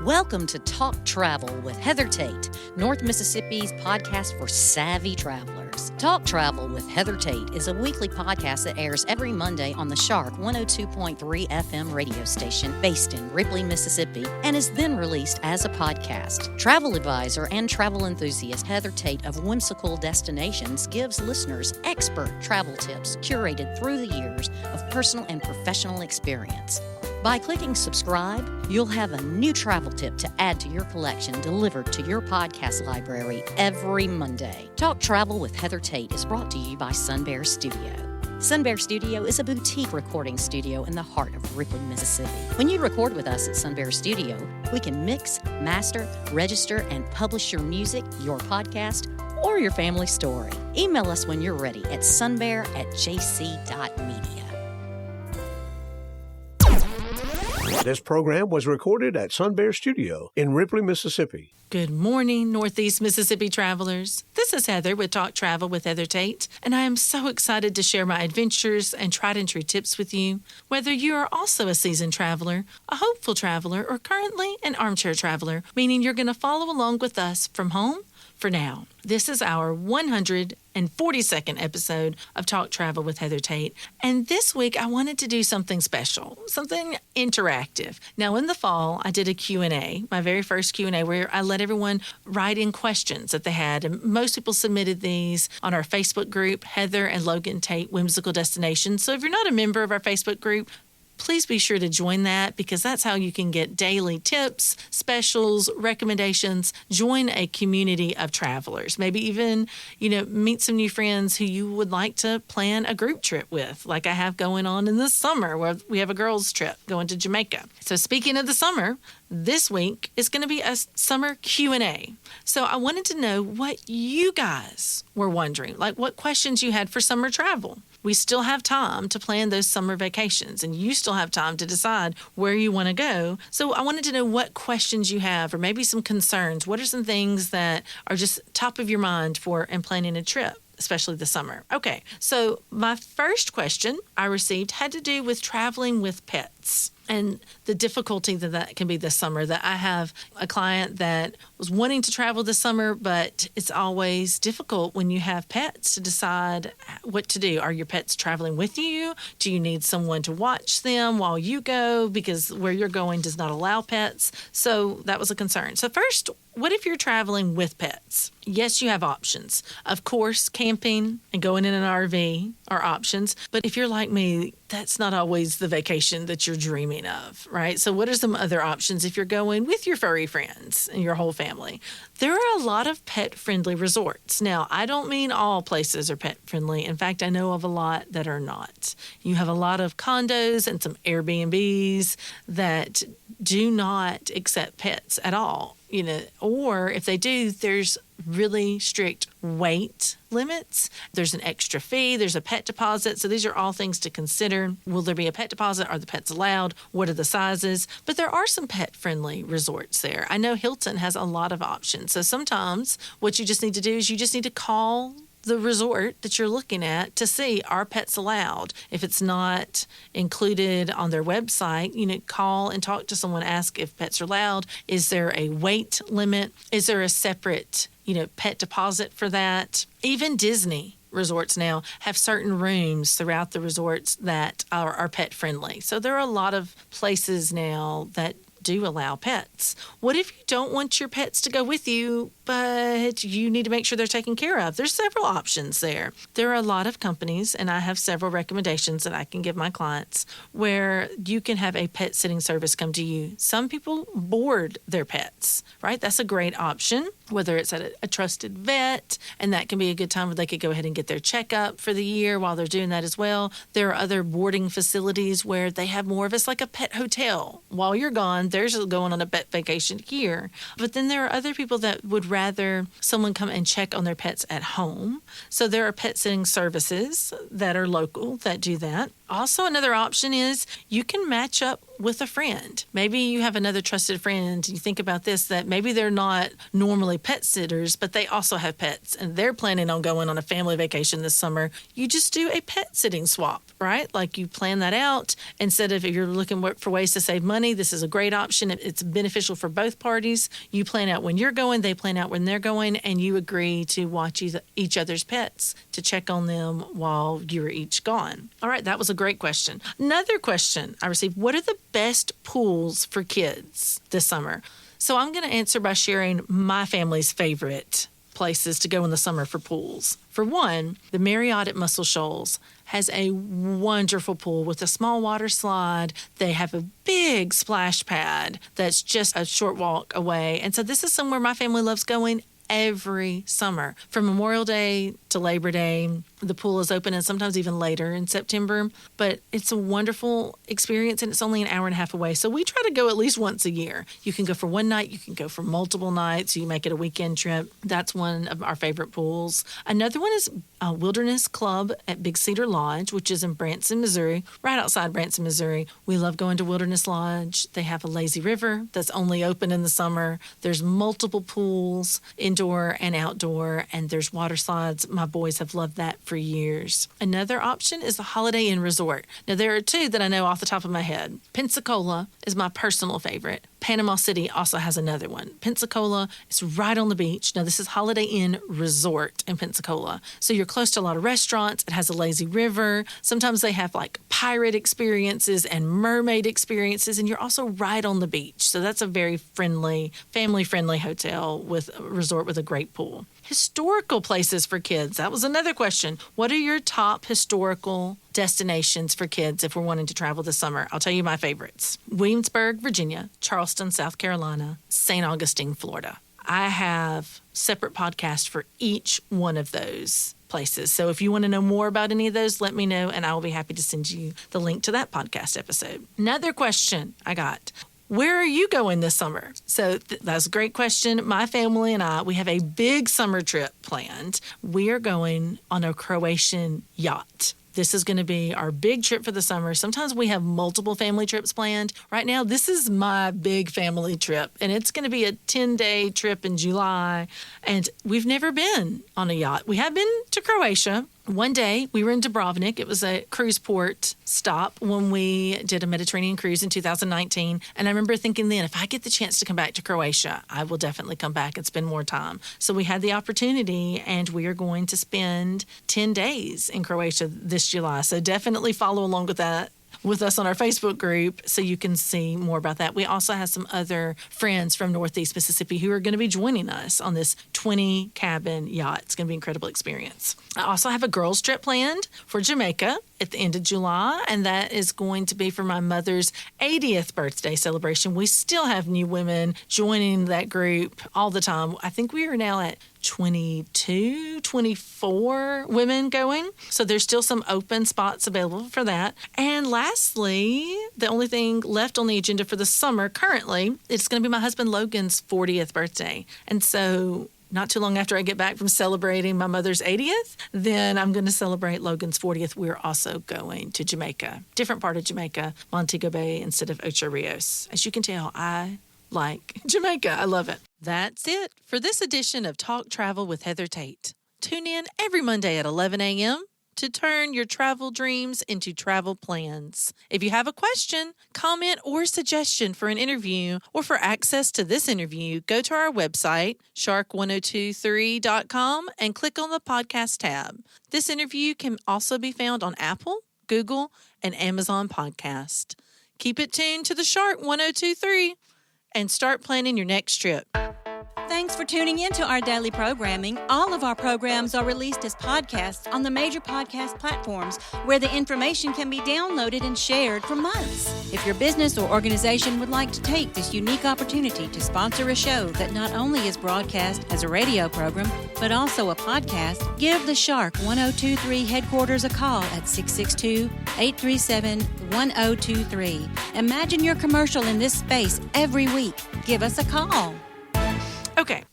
Welcome to Talk Travel with Heather Tate, North Mississippi's podcast for savvy travelers. Talk Travel with Heather Tate is a weekly podcast that airs every Monday on the Shark 102.3 FM radio station based in Ripley, Mississippi, and is then released as a podcast. Travel advisor and travel enthusiast Heather Tate of Whimsical Destinations gives listeners expert travel tips curated through the years of personal and professional experience. By clicking subscribe, you'll have a new travel tip to add to your collection delivered to your podcast library every Monday. Talk Travel with Heather Tate is brought to you by Sun Bear Studio. Sun Bear Studio is a boutique recording studio in the heart of Ripley, Mississippi. When you record with us at Sun Bear Studio, we can mix, master, register, and publish your music, your podcast, or your family story. Email us when you're ready at sunbear@jc.media. This program was recorded at Sun Bear Studio in Ripley, Mississippi. Good morning, Northeast Mississippi travelers. This is Heather with Talk Travel with Heather Tate, and I am so excited to share my adventures and tried and true tips with you. Whether you are also a seasoned traveler, a hopeful traveler, or currently an armchair traveler, meaning you're going to follow along with us from home for now. This is our 142nd episode of Talk Travel with Heather Tate. And this week, I wanted to do something special, something interactive. Now, in the fall, I did a Q&A, my very first Q&A, where I let everyone write in questions that they had. And most people submitted these on our Facebook group, Heather and Logan Tate Whimsical Destinations. So if you're not a member of our Facebook group, please be sure to join that, because that's how you can get daily tips, specials, recommendations. Join a community of travelers. Maybe even, meet some new friends who you would like to plan a group trip with, like I have going on in the summer, where we have a girls' trip going to Jamaica. So speaking of the summer, this week is going to be a summer Q&A. So I wanted to know what you guys were wondering, like what questions you had for summer travel. We still have time to plan those summer vacations, and you still have time to decide where you want to go. So I wanted to know what questions you have, or maybe some concerns. What are some things that are just top of your mind for and planning a trip, especially the summer? Okay, so my first question I received had to do with traveling with pets and the difficulty that can be this summer. That I have a client that was wanting to travel this summer, but it's always difficult when you have pets to decide what to do. Are your pets traveling with you? Do you need someone to watch them while you go, because where you're going does not allow pets? So that was a concern. So first, what if you're traveling with pets? Yes, you have options. Of course, camping and going in an RV are options. But if you're like me, that's not always the vacation that you're dreaming of, right? So what are some other options if you're going with your furry friends and your whole family? There are a lot of pet-friendly resorts. Now, I don't mean all places are pet-friendly. In fact, I know of a lot that are not. You have a lot of condos and some Airbnbs that do not accept pets at all. Or if they do, there's really strict weight limits. There's an extra fee. There's a pet deposit. So these are all things to consider. Will there be a pet deposit? Are the pets allowed? What are the sizes? But there are some pet-friendly resorts there. I know Hilton has a lot of options. So sometimes what you just need to do is you just need to call the resort that you're looking at to see, are pets allowed? If it's not included on their website, call and talk to someone, ask if pets are allowed. Is there a weight limit? Is there a separate, pet deposit for that? Even Disney resorts now have certain rooms throughout the resorts that are pet friendly. So there are a lot of places now that do allow pets. What if you don't want your pets to go with you, but you need to make sure they're taken care of? There's several options there. There are a lot of companies, and I have several recommendations that I can give my clients, where you can have a pet sitting service come to you. Some people board their pets, right? That's a great option, whether it's at a trusted vet, and that can be a good time where they could go ahead and get their checkup for the year while they're doing that as well. There are other boarding facilities where they have more of it's like a pet hotel. While you're gone, there's going on a pet vacation here. But then there are other people that would rather someone come and check on their pets at home. So there are pet sitting services that are local that do that. Also, another option is you can match up with a friend. Maybe you have another trusted friend. You think about this, that maybe they're not normally pet sitters, but they also have pets and they're planning on going on a family vacation this summer. You just do a pet sitting swap, right? Like you plan that out. Instead of, if you're looking for ways to save money, this is a great option. It's beneficial for both parties. You plan out when you're going, they plan out when they're going, and you agree to watch each other's pets to check on them while you're each gone. All right, that was a great question. Another question I received: what are the best pools for kids this summer? So I'm going to answer by sharing my family's favorite places to go in the summer for pools. For one, the Marriott at Muscle Shoals has a wonderful pool with a small water slide. They have a big splash pad that's just a short walk away. And so this is somewhere my family loves going every summer. From Memorial Day to Labor Day, the pool is open, and sometimes even later in September. But it's a wonderful experience, and it's only an hour and a half away. So we try to go at least once a year. You can go for one night. You can go for multiple nights. You make it a weekend trip. That's one of our favorite pools. Another one is Wilderness Club at Big Cedar Lodge, which is in Branson, Missouri, right outside Branson, Missouri. We love going to Wilderness Lodge. They have a lazy river that's only open in the summer. There's multiple pools, indoor and outdoor, and there's water slides. My boys have loved that for years. Another option is the Holiday Inn Resort. Now, there are two that I know off the top of my head. Pensacola is my personal favorite. Panama City also has another one. Pensacola is right on the beach. Now, this is Holiday Inn Resort in Pensacola. So you're close to a lot of restaurants. It has a lazy river. Sometimes they have like pirate experiences and mermaid experiences, and you're also right on the beach. So that's a very friendly, family-friendly hotel with a resort with a great pool. Historical places for kids. That was another question. What are your top historical destinations for kids if we're wanting to travel this summer? I'll tell you my favorites. Williamsburg, Virginia, Charleston, South Carolina, St. Augustine, Florida. I have separate podcasts for each one of those places. So if you want to know more about any of those, let me know, and I will be happy to send you the link to that podcast episode. Another question I got: where are you going this summer? So that's a great question. My family and I, we have a big summer trip planned. We are going on a Croatian yacht. This is going to be our big trip for the summer. Sometimes we have multiple family trips planned. Right now, this is my big family trip, and it's going to be a 10-day trip in July. And we've never been on a yacht. We have been to Croatia. One day, we were in Dubrovnik. It was a cruise port stop when we did a Mediterranean cruise in 2019. And I remember thinking then, if I get the chance to come back to Croatia, I will definitely come back and spend more time. So we had the opportunity, and we are going to spend 10 days in Croatia this July. So definitely follow along with that with us on our Facebook group so you can see more about that. We also have some other friends from Northeast Mississippi who are going to be joining us on this 20-cabin yacht. It's going to be an incredible experience. I also have a girls' trip planned for Jamaica at the end of July, and that is going to be for my mother's 80th birthday celebration. We still have new women joining that group all the time. I think we are now at 22, 24 women going. So there's still some open spots available for that. And lastly, the only thing left on the agenda for the summer currently, it's going to be my husband Logan's 40th birthday. And so not too long after I get back from celebrating my mother's 80th, then I'm going to celebrate Logan's 40th. We're also going to Jamaica, different part of Jamaica, Montego Bay instead of Ocho Rios. As you can tell, I like Jamaica. I love it. That's it for this edition of Talk Travel with Heather Tate. Tune in every Monday at 11 a.m. to turn your travel dreams into travel plans. If you have a question, comment, or suggestion for an interview or for access to this interview, go to our website, shark1023.com, and click on the podcast tab. This interview can also be found on Apple, Google, and Amazon Podcast. Keep it tuned to the Shark 1023 and start planning your next trip. Thanks for tuning in to our daily programming. All of our programs are released as podcasts on the major podcast platforms where the information can be downloaded and shared for months. If your business or organization would like to take this unique opportunity to sponsor a show that not only is broadcast as a radio program, but also a podcast, give the Shark 1023 headquarters a call at 662-837-1023. Imagine your commercial in this space every week. Give us a call. Okay.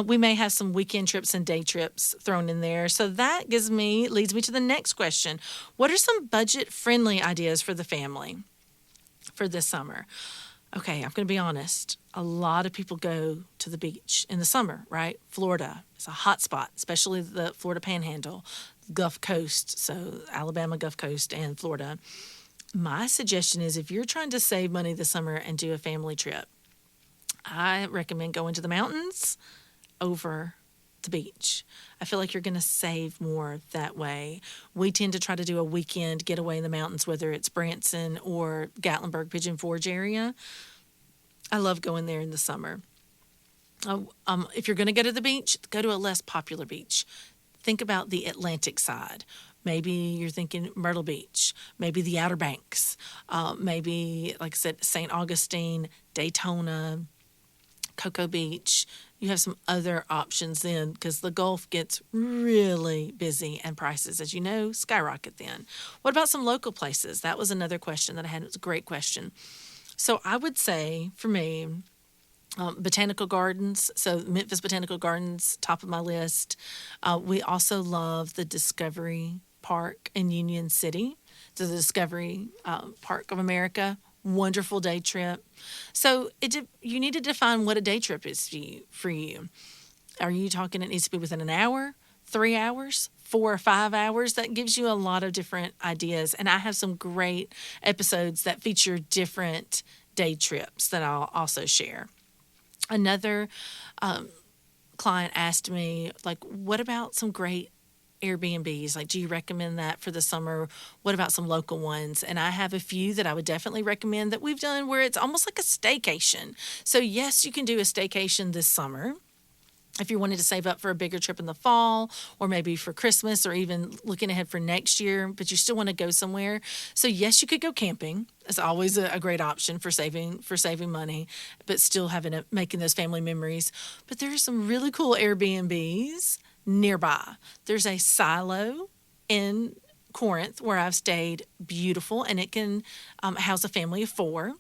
We may have some weekend trips and day trips thrown in there. So that leads me to the next question. What are some budget-friendly ideas for the family? for this summer. Okay, I'm going to be honest. A lot of people go to the beach in the summer, right? Florida is a hot spot, especially the Florida Panhandle, Gulf Coast, so Alabama, Gulf Coast, and Florida. My suggestion is if you're trying to save money this summer and do a family trip, I recommend going to the mountains over the beach. I feel like you're going to save more that way. We tend to try to do a weekend getaway in the mountains, whether it's Branson or Gatlinburg, Pigeon Forge area. I love going there in the summer. If you're going to go to the beach, go to a less popular beach. Think about the Atlantic side. Maybe you're thinking Myrtle Beach, maybe the Outer Banks, maybe, like I said, St. Augustine, Daytona, Cocoa Beach. You have some other options then because the Gulf gets really busy and prices, as you know, skyrocket then. What about some local places? That was another question that I had. It was a great question. So I would say, for me, Botanical Gardens. So Memphis Botanical Gardens, top of my list. We also love the Discovery Park in Union City, the Discovery Park of America. Wonderful day trip. So you need to define what a day trip is for you. Are you talking it needs to be within an hour, 3 hours, 4 or 5 hours? That gives you a lot of different ideas. And I have some great episodes that feature different day trips that I'll also share. Another client asked me, like, what about some great Airbnbs? Like, do you recommend that for the summer? What about some local ones? And I have a few that I would definitely recommend that we've done where it's almost like a staycation. So yes, you can do a staycation this summer if you wanted to save up for a bigger trip in the fall, or maybe for Christmas, or even looking ahead for next year, but you still want to go somewhere. So yes, you could go camping. It's always a great option for saving money, but still making those family memories. But there are some really cool Airbnbs nearby. There's a Silo in Corinth where I've stayed, beautiful, and it can house a family of 4.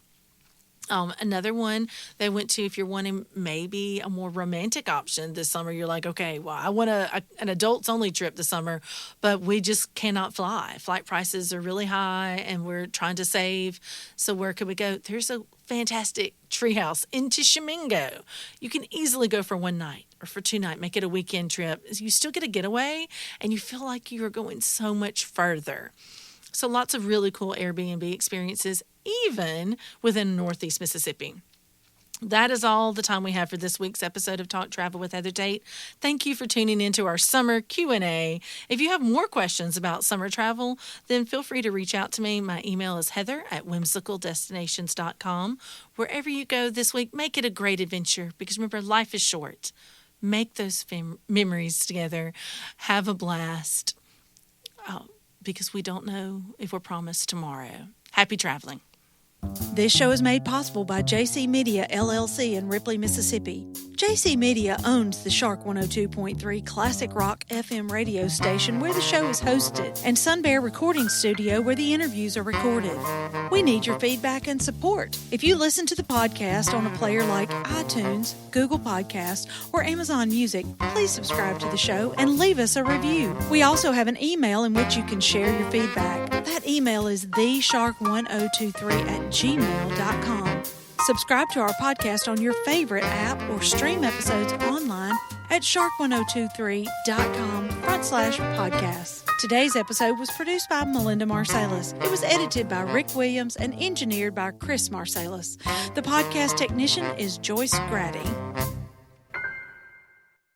Another one they went to, if you're wanting maybe a more romantic option this summer, you're like, okay, well, I want an adults only trip this summer, but we just cannot fly. Flight prices are really high and we're trying to save. So where could we go? There's a fantastic treehouse in Tishomingo. You can easily go for 1 night or for 2 nights, make it a weekend trip. You still get a getaway and you feel like you are going so much further. So lots of really cool Airbnb experiences, even within Northeast Mississippi. That is all the time we have for this week's episode of Talk Travel with Heather Tate. Thank you for tuning into our summer Q&A. If you have more questions about summer travel, then feel free to reach out to me. My email is heather@whimsicaldestinations.com. Wherever you go this week, make it a great adventure because remember, life is short. Make those memories together. Have a blast. Because we don't know if we're promised tomorrow. Happy traveling. This show is made possible by JC Media, LLC in Ripley, Mississippi. JC Media owns the Shark 102.3 Classic Rock FM radio station where the show is hosted, and Sun Bear Recording Studio where the interviews are recorded. We need your feedback and support. If you listen to the podcast on a player like iTunes, Google Podcasts, or Amazon Music, please subscribe to the show and leave us a review. We also have an email in which you can share your feedback. That email is theshark1023@gmail.com. Subscribe to our podcast on your favorite app or stream episodes online at shark1023.com/podcasts. Today's episode was produced by Melinda Marsalis. It was edited by Rick Williams and engineered by Chris Marsalis. The podcast technician is Joyce Grady.